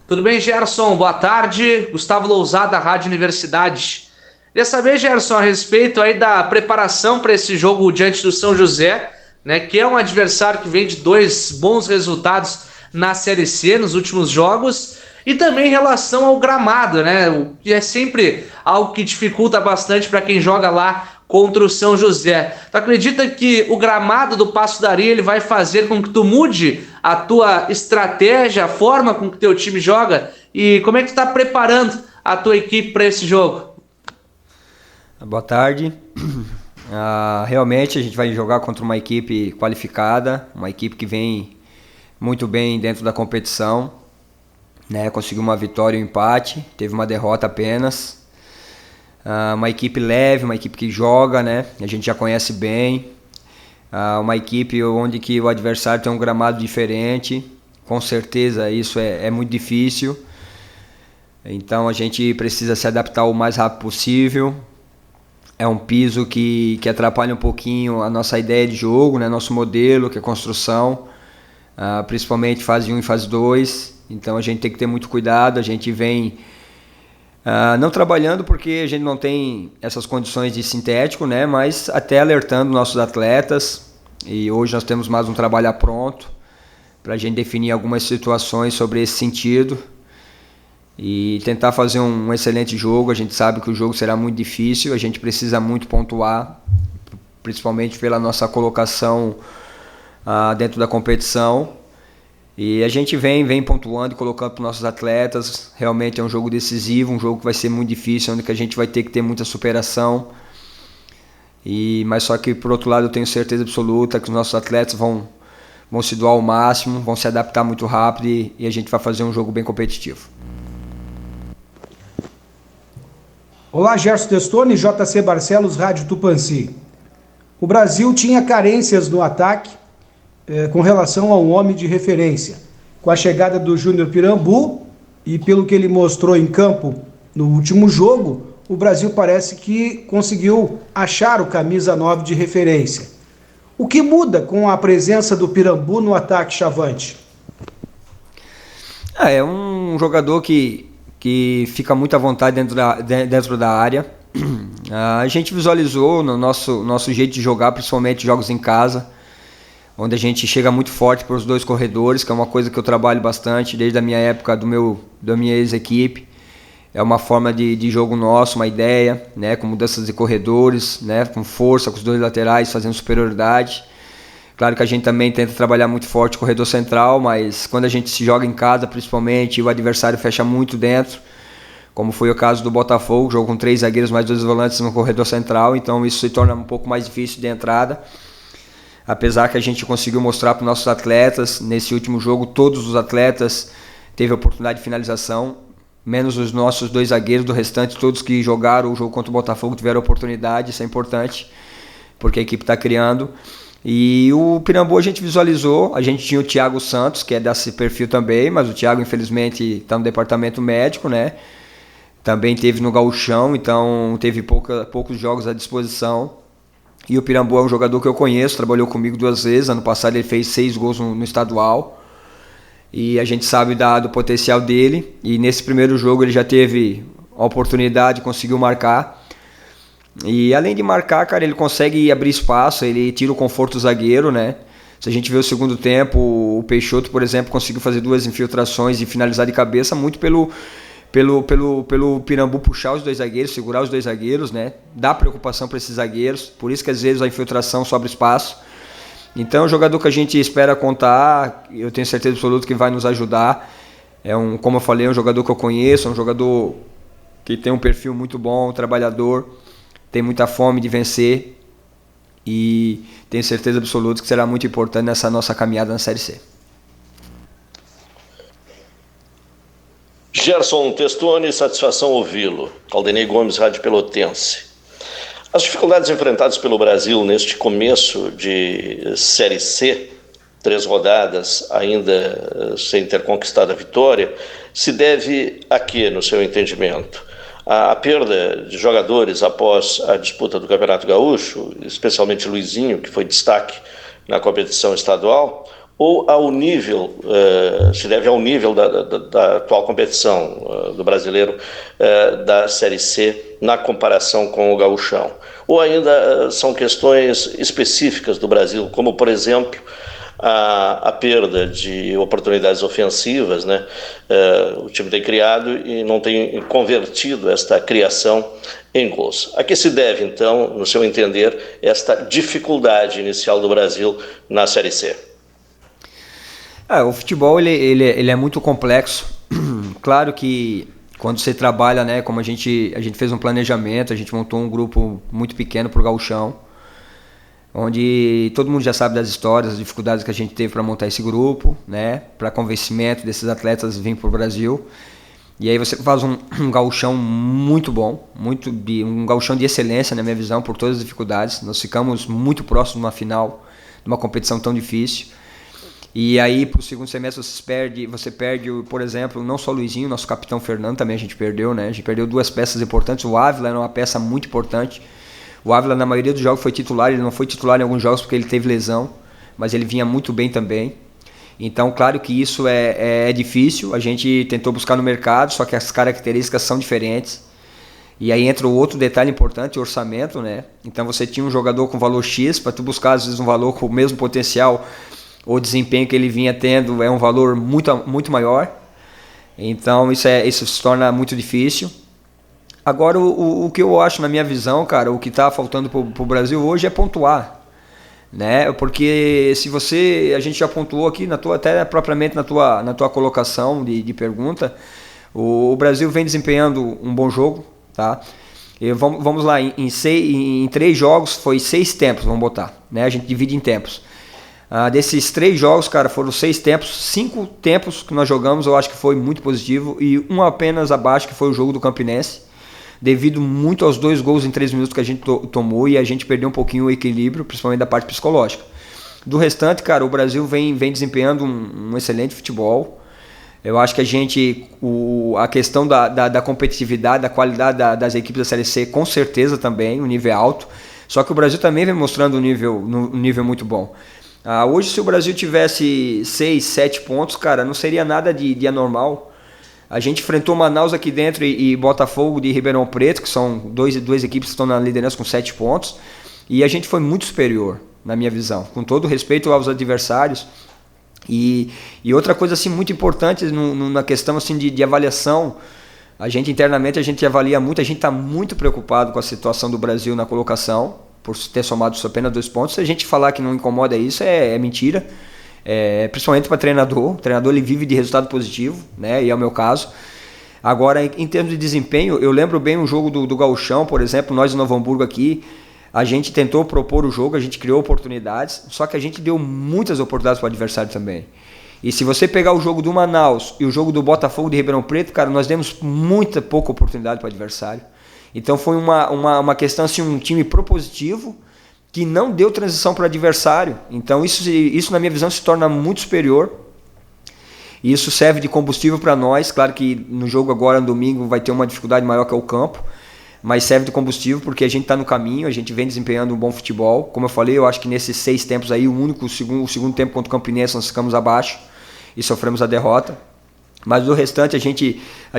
Tudo bem, Gerson? Boa tarde. Gustavo Lousada, Rádio Universidade. Queria saber, Gerson, a respeito aí da preparação para esse jogo diante do São José, né, que é um adversário que vem de dois bons resultados na Série C nos últimos jogos, e também em relação ao gramado, né, o que é sempre algo que dificulta bastante para quem joga lá contra o São José. Tu acredita que o gramado do Paço da Areia ele vai fazer com que tu mude a tua estratégia, a forma com que teu time joga? E como é que tu está preparando a tua equipe para esse jogo? Boa tarde. Realmente a gente vai jogar contra uma equipe qualificada, uma equipe que vem muito bem dentro da competição, né? Conseguiu uma vitória e um empate, teve uma derrota apenas. Uma equipe leve, uma equipe que joga, né? A gente já conhece bem. Uma equipe onde que o adversário tem um gramado diferente. Com certeza isso é muito difícil. Então a gente precisa se adaptar o mais rápido possível. É um piso que atrapalha um pouquinho a nossa ideia de jogo, né? Nosso modelo, que é construção, principalmente fase 1 e fase 2. Então a gente tem que ter muito cuidado. A gente vem não trabalhando porque a gente não tem essas condições de sintético, né? Mas até alertando nossos atletas. E hoje nós temos mais um trabalho pronto para a gente definir algumas situações sobre esse sentido e tentar fazer um excelente jogo. A gente sabe que o jogo será muito difícil, a gente precisa muito pontuar, principalmente pela nossa colocação dentro da competição. E a gente vem pontuando e colocando para os nossos atletas. Realmente é um jogo decisivo, um jogo que vai ser muito difícil, onde que a gente vai ter que ter muita superação. Mas só que, por outro lado, eu tenho certeza absoluta que os nossos atletas vão se doar ao máximo, vão se adaptar muito rápido e a gente vai fazer um jogo bem competitivo. Olá, Gerson Testoni, JC Barcelos, Rádio Tupãssi. O Brasil tinha carências no ataque com relação a um homem de referência. Com a chegada do Júnior Pirambu e pelo que ele mostrou em campo no último jogo, o Brasil parece que conseguiu achar o camisa 9 de referência. O que muda com a presença do Pirambu no ataque, Chavante? É um jogador que fica muito à vontade dentro da área. A gente visualizou no nosso jeito de jogar, principalmente jogos em casa, onde a gente chega muito forte para os dois corredores, que é uma coisa que eu trabalho bastante desde a minha época da minha ex-equipe. É uma forma de jogo nosso, uma ideia, né, com mudanças de corredores, né, com força, com os dois laterais fazendo superioridade. Claro que a gente também tenta trabalhar muito forte o corredor central, mas quando a gente se joga em casa, principalmente, o adversário fecha muito dentro, como foi o caso do Botafogo, jogo com 3 zagueiros mais 2 volantes no corredor central, então isso se torna um pouco mais difícil de entrada. Apesar que a gente conseguiu mostrar para os nossos atletas, nesse último jogo, todos os atletas teve a oportunidade de finalização, menos os nossos 2 zagueiros, do restante, todos que jogaram o jogo contra o Botafogo tiveram oportunidade, isso é importante, porque a equipe está criando. E o Pirambu a gente visualizou, a gente tinha o Thiago Santos, que é desse perfil também, mas o Thiago infelizmente está no departamento médico, né? Também teve no Gauchão, então teve poucos jogos à disposição. E o Pirambu é um jogador que eu conheço, trabalhou comigo 2 vezes, ano passado ele fez 6 gols no estadual. E a gente sabe do potencial dele, e nesse primeiro jogo ele já teve a oportunidade, conseguiu marcar. E além de marcar, cara, ele consegue abrir espaço, ele tira o conforto do zagueiro, né? Se a gente vê o segundo tempo, o Peixoto, por exemplo, conseguiu fazer 2 infiltrações e finalizar de cabeça, muito pelo Pirambu puxar os 2 zagueiros, segurar os 2 zagueiros, né? Dá preocupação para esses zagueiros, por isso que às vezes a infiltração sobra espaço. Então é um jogador que a gente espera contar, eu tenho certeza absoluta que vai nos ajudar. Como eu falei, é um jogador que eu conheço, é um jogador que tem um perfil muito bom, um trabalhador, tem muita fome de vencer e tenho certeza absoluta que será muito importante nessa nossa caminhada na Série C. Gerson Testoni, satisfação ouvi-lo. Caldenei Gomes, Rádio Pelotense. As dificuldades enfrentadas pelo Brasil neste começo de Série C, 3 rodadas ainda sem ter conquistado a vitória, se deve a quê, no seu entendimento? A perda de jogadores após a disputa do Campeonato Gaúcho, especialmente Luizinho, que foi destaque na competição estadual, ou ao nível, se deve ao nível da atual competição do brasileiro da Série C na comparação com o gauchão? Ou ainda são questões específicas do Brasil, como, por exemplo, a perda de oportunidades ofensivas, né? O time tem criado e não tem convertido esta criação em gols. A que se deve, então, no seu entender, esta dificuldade inicial do Brasil na Série C? O futebol ele é muito complexo. Claro que quando você trabalha, né, como a gente fez um planejamento, a gente montou um grupo muito pequeno para o gauchão, onde todo mundo já sabe das histórias, das dificuldades que a gente teve para montar esse grupo, né, para convencimento desses atletas virem para o Brasil. E aí você faz um gauchão muito bom, um gauchão de excelência na minha visão, por todas as dificuldades. Nós ficamos muito próximos de uma final, de uma competição tão difícil. E aí para o segundo semestre você perde, por exemplo, não só o Luizinho, nosso capitão Fernando também a gente perdeu, né? A gente perdeu duas peças importantes. O Ávila era uma peça muito importante. O Ávila na maioria dos jogos foi titular, ele não foi titular em alguns jogos porque ele teve lesão, mas ele vinha muito bem também. Então, claro que isso é difícil, a gente tentou buscar no mercado, só que as características são diferentes. E aí entra o outro detalhe importante, o orçamento, né? Então você tinha um jogador com valor X, para tu buscar às vezes um valor com o mesmo potencial, o desempenho que ele vinha tendo é um valor muito maior. Então isso se torna muito difícil. Agora, o que eu acho, na minha visão, cara, o que está faltando para o Brasil hoje é pontuar, né? Porque a gente já pontuou aqui, até propriamente na tua colocação de pergunta, o Brasil vem desempenhando um bom jogo, tá? Vamos lá, em 3 jogos foi 6 tempos, vamos botar, né? A gente divide em tempos. Desses 3 jogos, cara, foram 6 tempos, 5 tempos que nós jogamos, eu acho que foi muito positivo, e um apenas abaixo, que foi o jogo do Campinense, devido muito aos 2 gols em 3 minutos que a gente tomou, e a gente perdeu um pouquinho o equilíbrio, principalmente da parte psicológica. Do restante, cara, o Brasil vem desempenhando um excelente futebol. Eu acho que a questão da competitividade, da qualidade das equipes da Série C, com certeza também, o nível é alto. Só que o Brasil também vem mostrando um nível muito bom. Hoje, se o Brasil tivesse 6, 7 pontos, cara, não seria nada de anormal. A gente enfrentou Manaus aqui dentro e Botafogo de Ribeirão Preto, que são duas equipes que estão na liderança com 7 pontos, e a gente foi muito superior, na minha visão, com todo respeito aos adversários. E outra coisa assim, muito importante na questão assim, de avaliação, a gente internamente avalia muito, a gente está muito preocupado com a situação do Brasil na colocação, por ter somado apenas 2 pontos. Se a gente falar que não incomoda isso, é mentira. Principalmente para treinador. O treinador ele vive de resultado positivo, né? E é o meu caso. Agora, em termos de desempenho, eu lembro bem um jogo do Gauchão, por exemplo, nós em Novo Hamburgo aqui, a gente tentou propor o jogo, a gente criou oportunidades, só que a gente deu muitas oportunidades para o adversário também. E se você pegar o jogo do Manaus e o jogo do Botafogo de Ribeirão Preto, cara, nós demos pouca oportunidade para o adversário. Então foi uma questão assim, um time propositivo, que não deu transição para o adversário. Então isso, na minha visão, se torna muito superior. E isso serve de combustível para nós. Claro que no jogo agora, no domingo, vai ter uma dificuldade maior que é o campo, mas serve de combustível porque a gente está no caminho, a gente vem desempenhando um bom futebol. Como eu falei, eu acho que nesses 6 tempos aí, o segundo tempo contra o Campinense, nós ficamos abaixo e sofremos a derrota. Mas do restante, a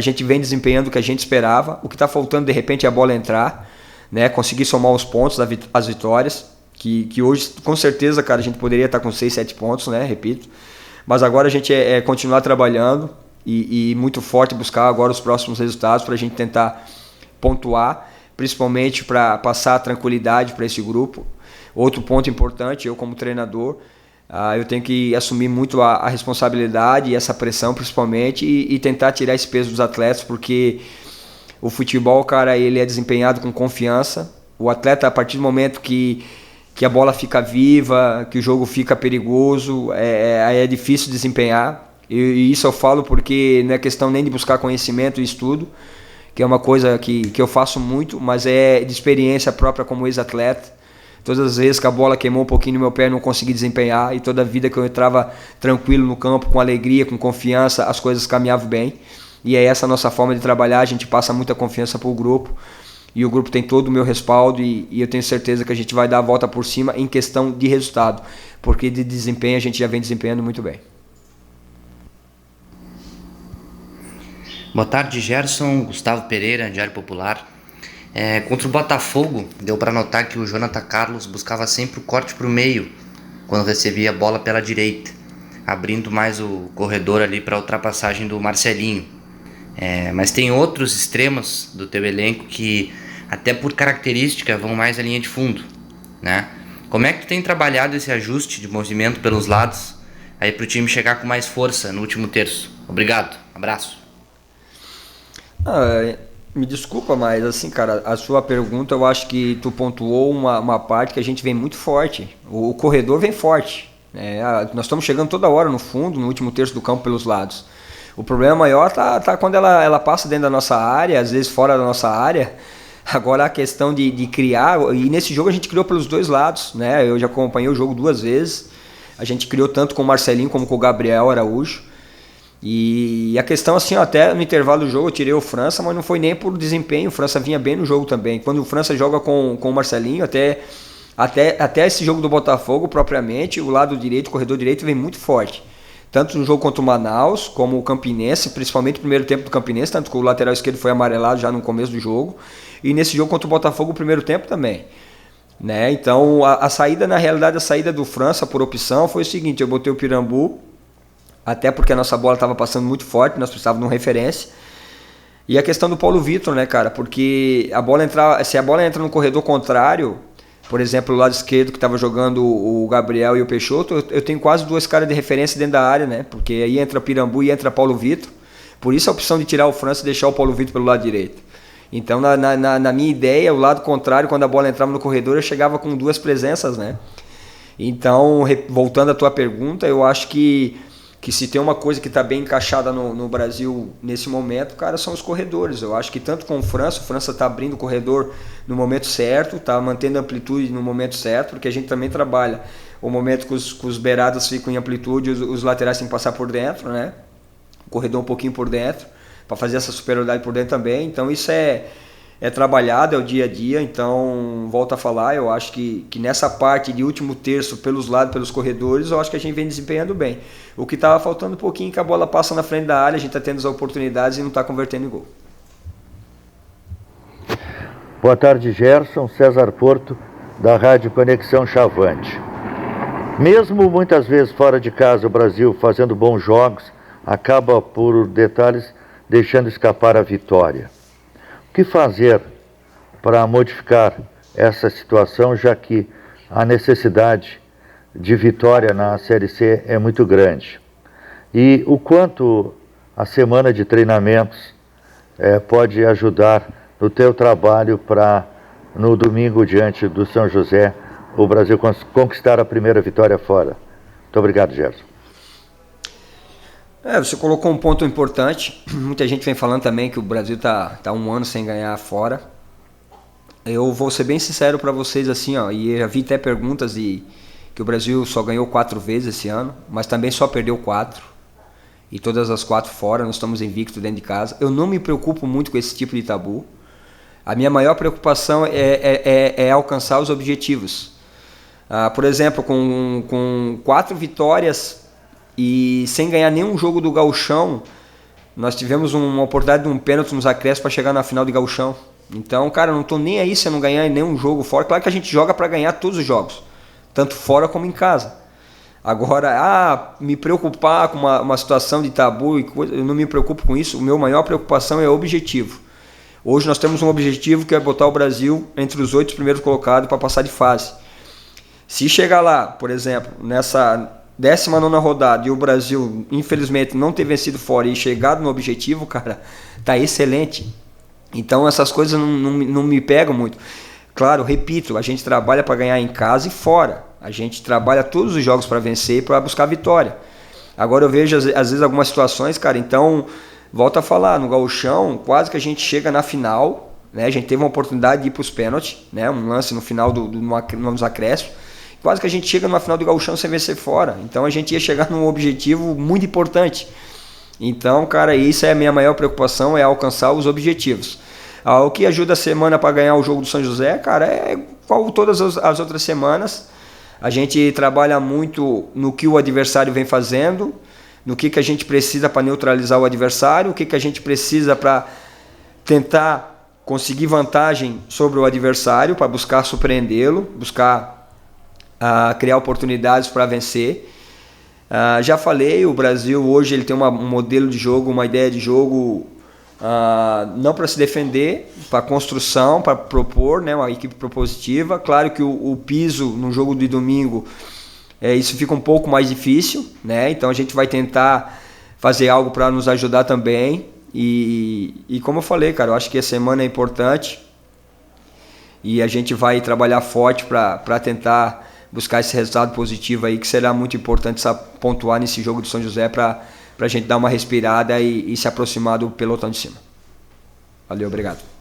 gente vem desempenhando o que a gente esperava. O que está faltando, de repente, é a bola entrar, né? Conseguir somar os pontos, as vitórias, que hoje, com certeza, cara, a gente poderia estar com 6, 7 pontos, né? Repito. Mas agora a gente continuar trabalhando e muito forte buscar agora os próximos resultados para a gente tentar pontuar, principalmente para passar tranquilidade para esse grupo. Outro ponto importante, eu como treinador, eu tenho que assumir muito a responsabilidade e essa pressão, principalmente, e tentar tirar esse peso dos atletas, porque o futebol, cara, ele é desempenhado com confiança. O atleta, a partir do momento que a bola fica viva, que o jogo fica perigoso, é difícil desempenhar. E isso eu falo porque não é questão nem de buscar conhecimento e estudo, que é uma coisa que eu faço muito, mas é de experiência própria como ex-atleta. Todas as vezes que a bola queimou um pouquinho no meu pé, eu não consegui desempenhar, e toda a vida que eu entrava tranquilo no campo, com alegria, com confiança, as coisas caminhavam bem. E é essa a nossa forma de trabalhar, a gente passa muita confiança para o grupo. e o grupo tem todo o meu respaldo e eu tenho certeza que a gente vai dar a volta por cima em questão de resultado, porque de desempenho a gente já vem desempenhando muito bem. Boa tarde, Gerson. Gustavo Pereira, Diário Popular. Contra o Botafogo, deu para notar que o Jonathan Carlos buscava sempre o corte para o meio quando recebia a bola pela direita, abrindo mais o corredor ali para a ultrapassagem do Marcelinho. Mas tem outros extremos do teu elenco que, até por característica, vão mais à linha de fundo, né? Como é que tu tem trabalhado esse ajuste de movimento pelos lados aí para o time chegar com mais força no último terço? Obrigado, abraço. Me desculpa, mas assim, cara, a sua pergunta, eu acho que tu pontuou uma parte que a gente vem muito forte. O corredor vem forte. Nós estamos chegando toda hora no fundo, no último terço do campo pelos lados. O problema maior tá quando ela passa dentro da nossa área, às vezes fora da nossa área. Agora a questão de criar, e nesse jogo a gente criou pelos dois lados, né? Eu já acompanhei o jogo 2 vezes. A gente criou tanto com o Marcelinho como com o Gabriel Araújo. E a questão assim, até no intervalo do jogo eu tirei o França, mas não foi nem por desempenho, o França vinha bem no jogo também. Quando o França joga com o Marcelinho, até esse jogo do Botafogo propriamente, o lado direito, o corredor direito vem muito forte. Tanto no jogo contra o Manaus, como o Campinense, principalmente o primeiro tempo do Campinense, tanto que o lateral esquerdo foi amarelado já no começo do jogo. E nesse jogo contra o Botafogo, o primeiro tempo também. Né? Então a saída, na realidade, a saída do França por opção foi o seguinte: eu botei o Pirambu, até porque a nossa bola estava passando muito forte, nós precisávamos de uma referência. E a questão do Paulo Vitor, né, cara? Porque se a bola entra no corredor contrário, por exemplo, o lado esquerdo que estava jogando o Gabriel e o Peixoto, eu tenho quase 2 caras de referência dentro da área, né? Porque aí entra Pirambu e entra Paulo Vitor. Por isso a opção de tirar o França e deixar o Paulo Vitor pelo lado direito. Então, na minha ideia, o lado contrário, quando a bola entrava no corredor, eu chegava com 2 presenças, né? Então, voltando à tua pergunta, eu acho que se tem uma coisa que está bem encaixada no Brasil nesse momento, cara, são os corredores. Eu acho que tanto com o França está abrindo o corredor no momento certo, está mantendo a amplitude no momento certo, porque a gente também trabalha o momento que os beiradas ficam em amplitude, os laterais têm que passar por dentro, né? O corredor um pouquinho por dentro, para fazer essa superioridade por dentro também. Então isso é trabalhado, é o dia a dia. Então, volto a falar, eu acho que nessa parte de último terço, pelos lados, pelos corredores, eu acho que a gente vem desempenhando bem. O que estava faltando um pouquinho, que a bola passa na frente da área, a gente está tendo as oportunidades e não está convertendo em gol. Boa tarde, Gerson. César Porto, da Rádio Conexão Chavante. Mesmo muitas vezes fora de casa, o Brasil fazendo bons jogos, acaba por detalhes deixando escapar a vitória. O que fazer para modificar essa situação, já que a necessidade de vitória na Série C é muito grande? E o quanto a semana de treinamentos pode ajudar no teu trabalho para, no domingo, diante do São José, o Brasil conquistar a primeira vitória fora? Muito obrigado, Gerson. Você colocou um ponto importante. Muita gente vem falando também que o Brasil tá 1 ano sem ganhar fora. Eu vou ser bem sincero para vocês assim, e eu já vi até perguntas que o Brasil só ganhou 4 vezes esse ano, mas também só perdeu 4. E todas as 4 fora, nós estamos invictos dentro de casa. Eu não me preocupo muito com esse tipo de tabu. A minha maior preocupação é alcançar os objetivos. Por exemplo, com 4 vitórias e sem ganhar nenhum jogo do Gauchão, nós tivemos uma oportunidade de um pênalti nos acréscimos para chegar na final de Gauchão. Então, cara, eu não estou nem aí se eu não ganhar nenhum jogo fora. Claro que a gente joga para ganhar todos os jogos, tanto fora como em casa. Agora, me preocupar com uma situação de tabu e coisa, eu não me preocupo com isso. A minha maior preocupação é o objetivo. Hoje nós temos um objetivo que é botar o Brasil entre os 8 primeiros colocados para passar de fase. Se chegar lá, por exemplo, nessa 19ª rodada e o Brasil, infelizmente, não ter vencido fora e chegado no objetivo, cara, tá excelente. Então essas coisas não me pegam muito. Claro, repito, a gente trabalha para ganhar em casa e fora. A gente trabalha todos os jogos para vencer e para buscar vitória. Agora eu vejo às vezes algumas situações, cara, então, volto a falar, no Gauchão, quase que a gente chega na final, né? A gente teve uma oportunidade de ir para os pênaltis, né? Um lance no final nos acréscimos. Quase que a gente chega numa final do Gauchão sem vencer fora. Então a gente ia chegar num objetivo muito importante. Então, cara, isso é a minha maior preocupação, é alcançar os objetivos. O que ajuda a semana para ganhar o jogo do São José, cara, é igual todas as outras semanas. A gente trabalha muito no que o adversário vem fazendo, no que a gente precisa para neutralizar o adversário, o que a gente precisa para tentar conseguir vantagem sobre o adversário, para buscar surpreendê-lo, buscar criar oportunidades para vencer. Já falei, o Brasil hoje ele tem um modelo de jogo, uma ideia de jogo não para se defender, para construção, para propor, né, uma equipe propositiva. Claro que o piso no jogo de domingo, isso fica um pouco mais difícil, né? Então a gente vai tentar fazer algo para nos ajudar também. E como eu falei, cara, eu acho que a semana é importante e a gente vai trabalhar forte para tentar buscar esse resultado positivo aí, que será muito importante pontuar nesse jogo de São José para a gente dar uma respirada e se aproximar do pelotão de cima. Valeu, obrigado.